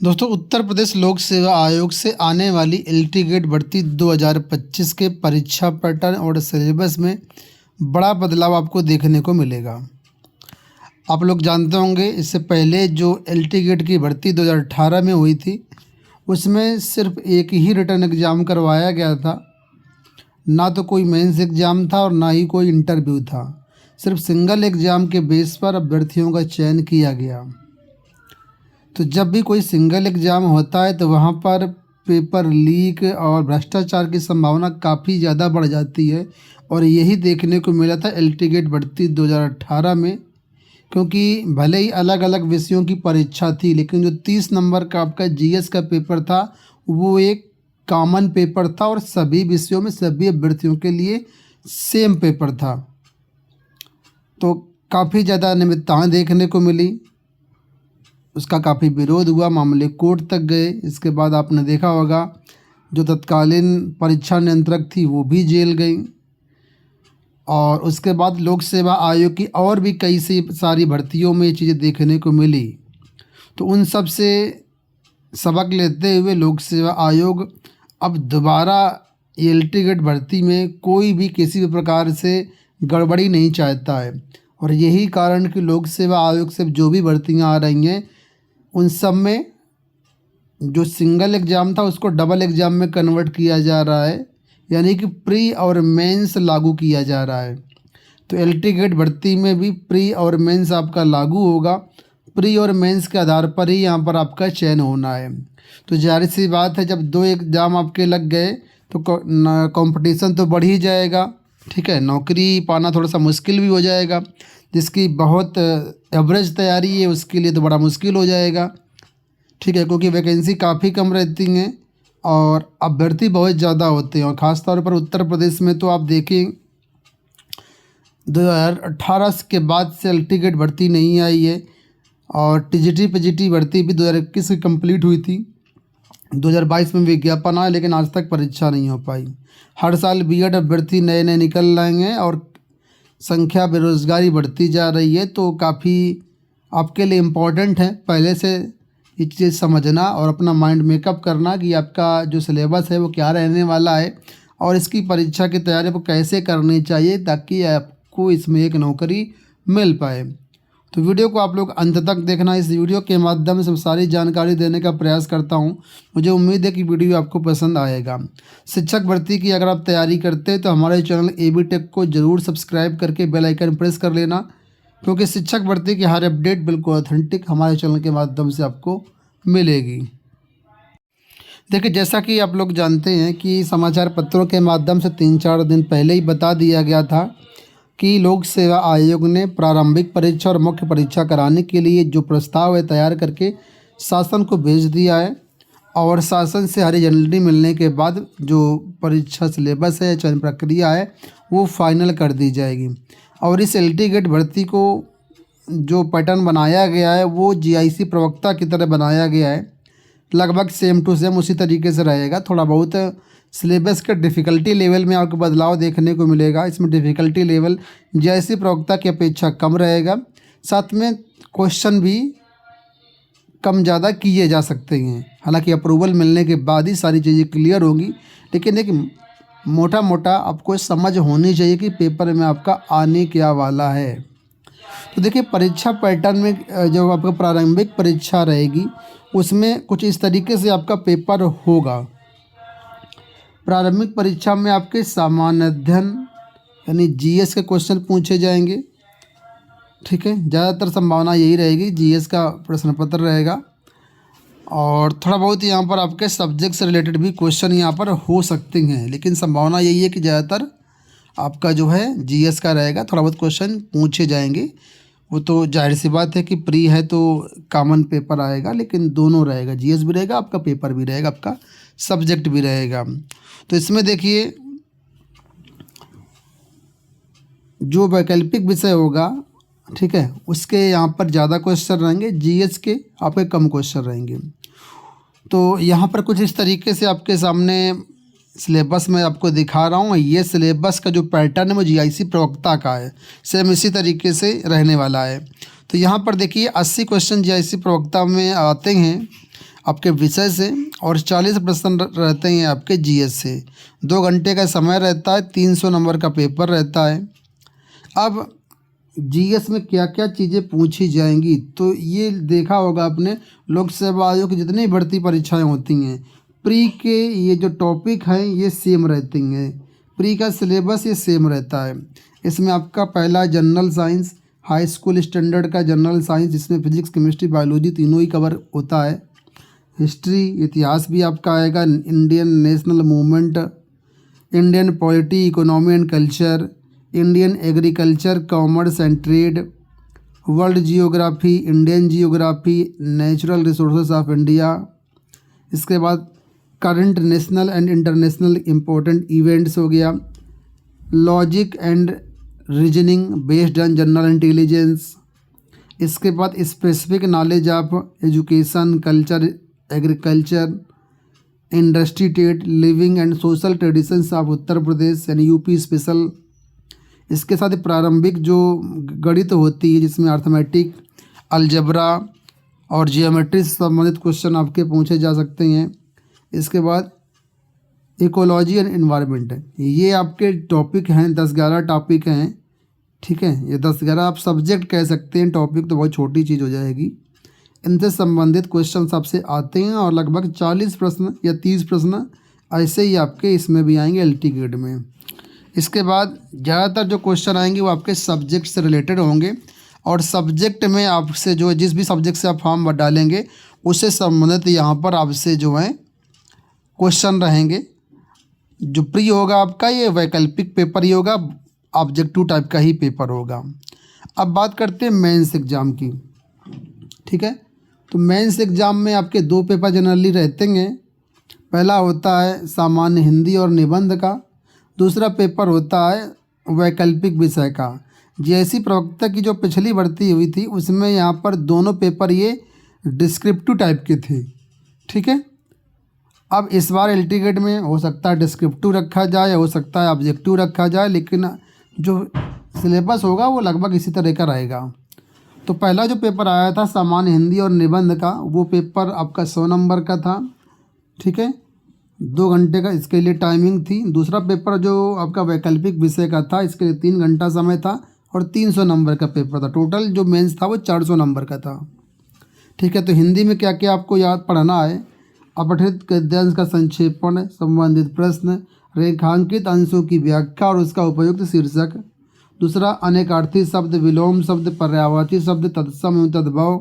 दोस्तों, उत्तर प्रदेश लोक सेवा आयोग से आने वाली एलटी भर्ती 2025 के परीक्षा पैटर्न और सिलेबस में बड़ा बदलाव आपको देखने को मिलेगा। आप लोग जानते होंगे, इससे पहले जो एलटी की भर्ती 2018 में हुई थी, उसमें सिर्फ एक ही रिटर्न एग्ज़ाम करवाया गया था। ना तो कोई मेंस एग्ज़ाम था और ना ही कोई इंटरव्यू था। सिर्फ सिंगल एग्ज़ाम के बेस पर अभ्यर्थियों का चयन किया गया। तो जब भी कोई सिंगल एग्ज़ाम होता है तो वहाँ पर पेपर लीक और भ्रष्टाचार की संभावना काफ़ी ज़्यादा बढ़ जाती है। और यही देखने को मिला था एलटी भर्ती 2018 में, क्योंकि भले ही अलग अलग विषयों की परीक्षा थी, लेकिन जो 30 नंबर का आपका जीएस का पेपर था वो एक कॉमन पेपर था और सभी विषयों में सभी अभ्यर्थियों के लिए सेम पेपर था। तो काफ़ी ज़्यादा अनियमितताएँ देखने को मिली, उसका काफ़ी विरोध हुआ, मामले कोर्ट तक गए। इसके बाद आपने देखा होगा जो तत्कालीन परीक्षा नियंत्रक थी वो भी जेल गई। और उसके बाद लोक सेवा आयोग की और भी कई सारी भर्तियों में ये चीज़ें देखने को मिली। तो उन सब से सबक लेते हुए लोक सेवा आयोग अब दोबारा एलटी भर्ती में कोई भी किसी भी प्रकार से गड़बड़ी नहीं चाहता है। और यही कारण कि लोक सेवा आयोग से जो भी भर्तियां आ रही हैं उन सब में जो सिंगल एग्ज़ाम था उसको डबल एग्ज़ाम में कन्वर्ट किया जा रहा है, यानी कि प्री और मेंस लागू किया जा रहा है। तो एलटी भर्ती में भी प्री और मेंस आपका लागू होगा। प्री और मेंस के आधार पर ही यहाँ पर आपका चयन होना है। तो जाहिर सी बात है, जब दो एग्ज़ाम आपके लग गए तो कंपटीशन तो बढ़ ही जाएगा। ठीक है, नौकरी पाना थोड़ा सा मुश्किल भी हो जाएगा। जिसकी बहुत एवरेज तैयारी है उसके लिए तो बड़ा मुश्किल हो जाएगा। ठीक है, क्योंकि वैकेंसी काफ़ी कम रहती हैं और अभ्यर्थी बहुत ज़्यादा होते हैं। और ख़ास तौर पर उत्तर प्रदेश में तो आप देखें 2018 के बाद से एलटी भर्ती नहीं आई है। और टीजीटी पीजीटी भर्ती भी 2021 की कंप्लीट हुई थी। 2022 में विज्ञापन आया, लेकिन आज तक परीक्षा नहीं हो पाई। हर साल बीएड अभ्यर्थी नए नए निकल रहे हैं और संख्या बेरोज़गारी बढ़ती जा रही है। तो काफ़ी आपके लिए इम्पोर्टेंट है पहले से ये चीज़ समझना और अपना माइंड मेकअप करना कि आपका जो सिलेबस है वो क्या रहने वाला है और इसकी परीक्षा की तैयारी को कैसे करनी चाहिए ताकि आपको इसमें एक नौकरी मिल पाए। तो वीडियो को आप लोग अंत तक देखना। इस वीडियो के माध्यम से सारी जानकारी देने का प्रयास करता हूं। मुझे उम्मीद है कि वीडियो आपको पसंद आएगा। शिक्षक भर्ती की अगर आप तैयारी करते हैं तो हमारे चैनल एबी टेक को ज़रूर सब्सक्राइब करके बेल आइकन प्रेस कर लेना, क्योंकि शिक्षक भर्ती की हर अपडेट बिल्कुल ऑथेंटिक हमारे चैनल के माध्यम से आपको मिलेगी। देखिए, जैसा कि आप लोग जानते हैं कि समाचार पत्रों के माध्यम से 3-4 दिन पहले ही बता दिया गया था कि लोक सेवा आयोग ने प्रारंभिक परीक्षा और मुख्य परीक्षा कराने के लिए जो प्रस्ताव है तैयार करके शासन को भेज दिया है। और शासन से हरी झंडी मिलने के बाद जो परीक्षा सिलेबस है, चयन प्रक्रिया है, वो फाइनल कर दी जाएगी। और इस एलटी भर्ती को जो पैटर्न बनाया गया है वो जीआईसी प्रवक्ता की तरह बनाया गया है। लगभग सेम टू सेम उसी तरीके से रहेगा। थोड़ा बहुत सिलेबस के डिफ़िकल्टी लेवल में आपको बदलाव देखने को मिलेगा। इसमें डिफ़िकल्टी लेवल जीआईसी प्रवक्ता की अपेक्षा कम रहेगा। साथ में क्वेश्चन भी कम ज़्यादा किए जा सकते हैं। हालांकि अप्रूवल मिलने के बाद ही सारी चीज़ें क्लियर होंगी, लेकिन एक मोटा मोटा आपको समझ होनी चाहिए कि पेपर में आपका आने क्या वाला है। तो देखिए, परीक्षा पैटर्न में जो आपका प्रारंभिक परीक्षा रहेगी उसमें कुछ इस तरीके से आपका पेपर होगा। प्रारंभिक परीक्षा में आपके सामान्य अध्ययन यानी जीएस के क्वेश्चन पूछे जाएंगे। ठीक है, ज़्यादातर संभावना यही रहेगी, जीएस का प्रश्न पत्र रहेगा। और थोड़ा बहुत यहाँ पर आपके सब्जेक्ट से रिलेटेड भी क्वेश्चन यहाँ पर हो सकते हैं, लेकिन संभावना यही है कि ज़्यादातर आपका जो है जीएस का रहेगा। थोड़ा बहुत क्वेश्चन पूछे जाएंगे। वो तो जाहिर सी बात है कि प्री है तो कॉमन पेपर आएगा, लेकिन दोनों रहेगा, जीएस भी रहेगा, आपका पेपर भी रहेगा, आपका सब्जेक्ट भी रहेगा। तो इसमें देखिए, जो वैकल्पिक विषय होगा, ठीक है, उसके यहाँ पर ज़्यादा क्वेश्चन रहेंगे, जीएस के आपके कम क्वेश्चन रहेंगे। तो यहाँ पर कुछ इस तरीके से आपके सामने सिलेबस मैं आपको दिखा रहा हूँ। ये सिलेबस का जो पैटर्न है वो जीआईसी प्रवक्ता का है, सेम इसी तरीके से रहने वाला है। तो यहाँ पर देखिए 80 क्वेश्चन जीआईसी प्रवक्ता में आते हैं आपके विषय से और 40 प्रश्न रहते हैं आपके जीएस से। 2 घंटे का समय रहता है, 300 नंबर का पेपर रहता है। अब जीएस में क्या क्या चीज़ें पूछी जाएंगी, तो ये देखा होगा आपने, लोक सेवा आयोग की जितनी भर्ती परीक्षाएं होती हैं, प्री के ये जो टॉपिक हैं ये सेम रहती हैं। प्री का सिलेबस ये सेम रहता है। इसमें आपका पहला general science, high school standard का जनरल साइंस, जिसमें फिजिक्स केमिस्ट्री बायोलॉजी तीनों ही कवर होता है। हिस्ट्री, इतिहास भी आपका आएगा। Indian national movement, Indian polity, economy and culture, Indian agriculture, commerce and trade, world geography, Indian geography, natural resources of India. इसके बाद current national and international important events हो गया। Logic and reasoning based on general intelligence. इसके बाद specific knowledge of education, culture, agriculture, industry, trade, living and social traditions of Uttar Pradesh यानी UP special. इसके साथ ही प्रारंभिक जो गणित होती है, जिसमें अर्थमेटिक, अलजबरा और जियोमेट्री से संबंधित क्वेश्चन आपके पूछे जा सकते हैं। इसके बाद इकोलॉजी एंड एनवायरनमेंट है, ये आपके टॉपिक हैं, 10-11 टॉपिक हैं। ठीक है, ये 10-11 आप सब्जेक्ट कह सकते हैं, टॉपिक तो बहुत छोटी चीज़ हो जाएगी। इनसे संबंधित क्वेश्चन आपसे आते हैं और लगभग 40 प्रश्न या 30 प्रश्न ऐसे ही आपके इसमें भी आएंगे एलटी ग्रेड में। इसके बाद ज़्यादातर जो क्वेश्चन आएंगे वो आपके सब्जेक्ट से रिलेटेड होंगे, और सब्जेक्ट में आपसे जो है जिस भी सब्जेक्ट से आप फॉर्म डालेंगे उससे संबंधित यहाँ पर आपसे जो है क्वेश्चन रहेंगे। जो प्री होगा आपका ये वैकल्पिक पेपर ही होगा, ऑब्जेक्टिव टाइप का ही पेपर होगा। अब बात करते हैं मेंस एग्ज़ाम की। ठीक है, तो मेंस एग्ज़ाम में आपके 2 पेपर जनरली रहते हैं। पहला होता है सामान्य हिंदी और निबंध का, दूसरा पेपर होता है वैकल्पिक विषय का। जैसी प्रवक्ता की जो पिछली भर्ती हुई थी उसमें यहाँ पर दोनों पेपर ये डिस्क्रिप्टिव टाइप के थे। ठीक है, अब इस बार एलटी ग्रेड में हो सकता है डिस्क्रिप्टिव रखा जाए, हो सकता है ऑब्जेक्टिव रखा जाए, लेकिन जो सिलेबस होगा वो लगभग इसी तरह का रहेगा। तो पहला जो पेपर आया था सामान्य हिंदी और निबंध का, वो पेपर आपका 100 नंबर का था। ठीक है, 2 घंटे का इसके लिए टाइमिंग थी। दूसरा पेपर जो आपका वैकल्पिक विषय का था, इसके लिए 3 घंटा समय था और 300 नंबर का पेपर था। टोटल जो मेंस था वो 400 नंबर का था। ठीक है, तो हिंदी में क्या क्या आपको याद पढ़ना है? अपठित गद्यांश का संक्षेपण, संबंधित प्रश्न, रेखांकित अंशों की व्याख्या और उसका उपयुक्त शीर्षक। दूसरा अनेकार्थी शब्द, विलोम शब्द, पर्यायवाची शब्द, तत्सम एवं तद्भव,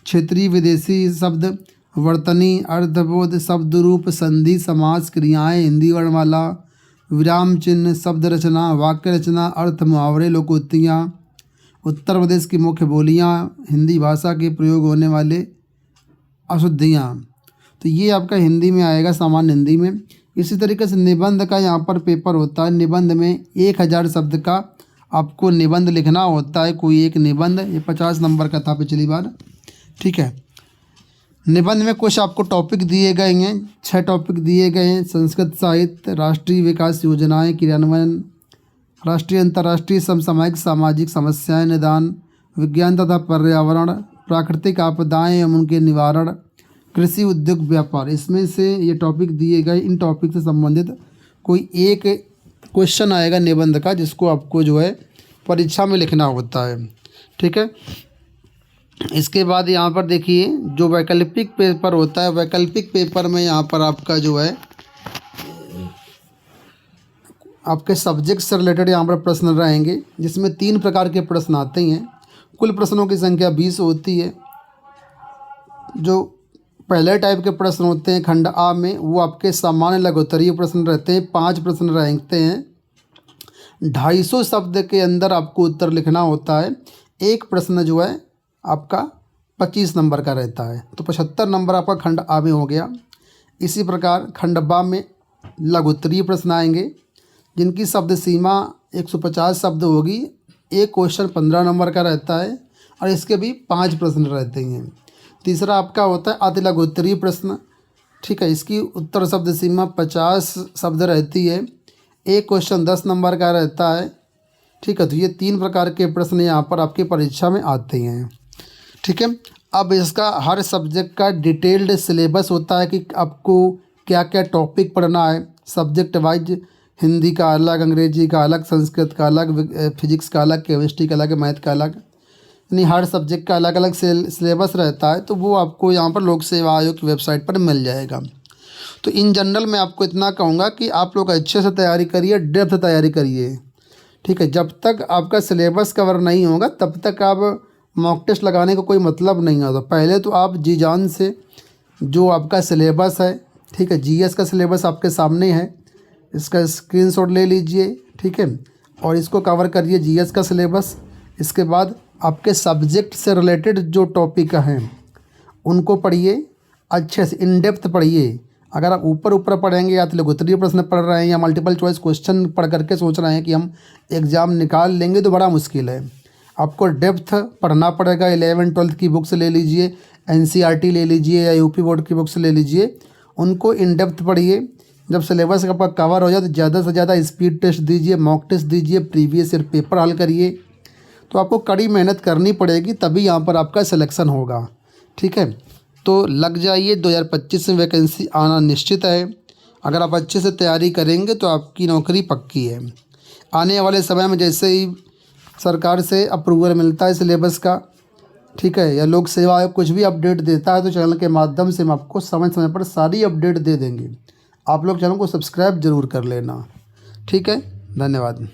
क्षेत्रीय विदेशी शब्द, वर्तनी, अर्थबोध, शब्द रूप, संधि, समास, क्रियाएं, हिंदी वर्णमाला, विराम चिन्ह, शब्द रचना, वाक्य रचना, अर्थ, मुहावरे, लोकोक्तियाँ, उत्तर प्रदेश की मुख्य बोलियाँ, हिंदी भाषा के प्रयोग होने वाले अशुद्धियाँ। तो ये आपका हिंदी में आएगा, सामान्य हिंदी में। इसी तरीके से निबंध का यहाँ पर पेपर होता है। निबंध में 1000 शब्द का आपको निबंध लिखना होता है, कोई एक निबंध। ये 50 नंबर का था पिछली बार। ठीक है, निबंध में कुछ आपको टॉपिक दिए गए हैं, 6 टॉपिक दिए गए हैं। संस्कृत साहित्य, राष्ट्रीय विकास योजनाएं क्रियान्वयन, राष्ट्रीय अंतर्राष्ट्रीय समसामयिक सामाजिक समस्याएं निदान, विज्ञान तथा पर्यावरण, प्राकृतिक आपदाएं एवं उनके निवारण, कृषि, उद्योग, व्यापार। इसमें से ये टॉपिक दिए गए। इन टॉपिक से संबंधित कोई एक क्वेश्चन आएगा निबंध का, जिसको आपको जो है परीक्षा में लिखना होता है। ठीक है, इसके बाद यहाँ पर देखिए जो वैकल्पिक पेपर होता है, वैकल्पिक पेपर में यहाँ पर आपका जो है आपके सब्जेक्ट से रिलेटेड यहाँ पर प्रश्न रहेंगे, जिसमें 3 प्रकार के प्रश्न आते हैं। कुल प्रश्नों की संख्या 20 होती है। जो पहले टाइप के प्रश्न होते हैं खंड आ में, वो आपके सामान्य लघुत्तरीय प्रश्न रहते हैं। 5 प्रश्न रहते हैं। 250 शब्द के अंदर आपको उत्तर लिखना होता है। एक प्रश्न जो है आपका 25 नंबर का रहता है, तो 75 नंबर आपका खंड आ में हो गया। इसी प्रकार खंड बा में लघुत्तरीय प्रश्न आएंगे, जिनकी शब्द सीमा 150 शब्द होगी। एक क्वेश्चन 15 नंबर का रहता है और इसके भी 5 प्रश्न रहते हैं। तीसरा आपका होता है अति लघुत्तरीय प्रश्न। ठीक है, इसकी उत्तर शब्द सीमा 50 शब्द रहती है। एक क्वेश्चन 10 नंबर का रहता है। ठीक है, तो ये 3 प्रकार के प्रश्न यहाँ पर आपकी परीक्षा में आते हैं। ठीक है, अब इसका हर सब्जेक्ट का डिटेल्ड सिलेबस होता है कि आपको क्या क्या टॉपिक पढ़ना है सब्जेक्ट वाइज। हिंदी का अलग, अंग्रेजी का अलग, संस्कृत का अलग, फिजिक्स का अलग, केमिस्ट्री का अलग, मैथ का अलग, यानी हर सब्जेक्ट का अलग अलग सिलेबस रहता है। तो वो आपको यहाँ पर लोक सेवा आयोग की वेबसाइट पर मिल जाएगा। तो इन जनरल मैं आपको इतना कहूँगा कि आप लोग अच्छे से तैयारी करिए, डेप्थ तैयारी करिए, ठीक है। जब तक आपका सिलेबस कवर नहीं होगा तब तक आप मॉक टेस्ट लगाने का कोई मतलब नहीं आता। पहले तो आप जी जान से जो आपका सिलेबस है, ठीक है, जीएस का सिलेबस आपके सामने है, इसका स्क्रीनशॉट ले लीजिए, ठीक है, और इसको कवर करिए जीएस का सिलेबस। इसके बाद आपके सब्जेक्ट से रिलेटेड जो टॉपिक हैं उनको पढ़िए, अच्छे से इन डेप्थ पढ़िए। अगर आप ऊपर ऊपर पढ़ेंगे या तो लघुत्तरीय प्रश्न पढ़ रहे हैं या मल्टीपल चॉइस क्वेश्चन पढ़ करके सोच रहे हैं कि हम एग्ज़ाम निकाल लेंगे, तो बड़ा मुश्किल है। आपको डेप्थ पढ़ना पड़ेगा। 11वीं 12वीं की बुक्स ले लीजिए, एनसीईआरटी ले लीजिए या यूपी बोर्ड की बुक्स ले लीजिए, उनको इन डेप्थ पढ़िए। जब सिलेबस आपका कवर हो जाए तो ज़्यादा से ज़्यादा स्पीड टेस्ट दीजिए, मॉक टेस्ट दीजिए, प्रीवियस ईयर पेपर हल करिए। तो आपको कड़ी मेहनत करनी पड़ेगी, तभी यहाँ पर आपका सिलेक्शन होगा, ठीक है। तो लग जाइए, 2025 में वैकेंसी आना निश्चित है। अगर आप अच्छे से तैयारी करेंगे तो आपकी नौकरी पक्की है। आने वाले समय में जैसे ही सरकार से अप्रूवल मिलता है सिलेबस का, ठीक है, या लोक सेवा आयोग कुछ भी अपडेट देता है तो चैनल के माध्यम से हम आपको समय समय पर सारी अपडेट दे देंगे। आप लोग चैनल को सब्सक्राइब ज़रूर कर लेना, ठीक है। धन्यवाद।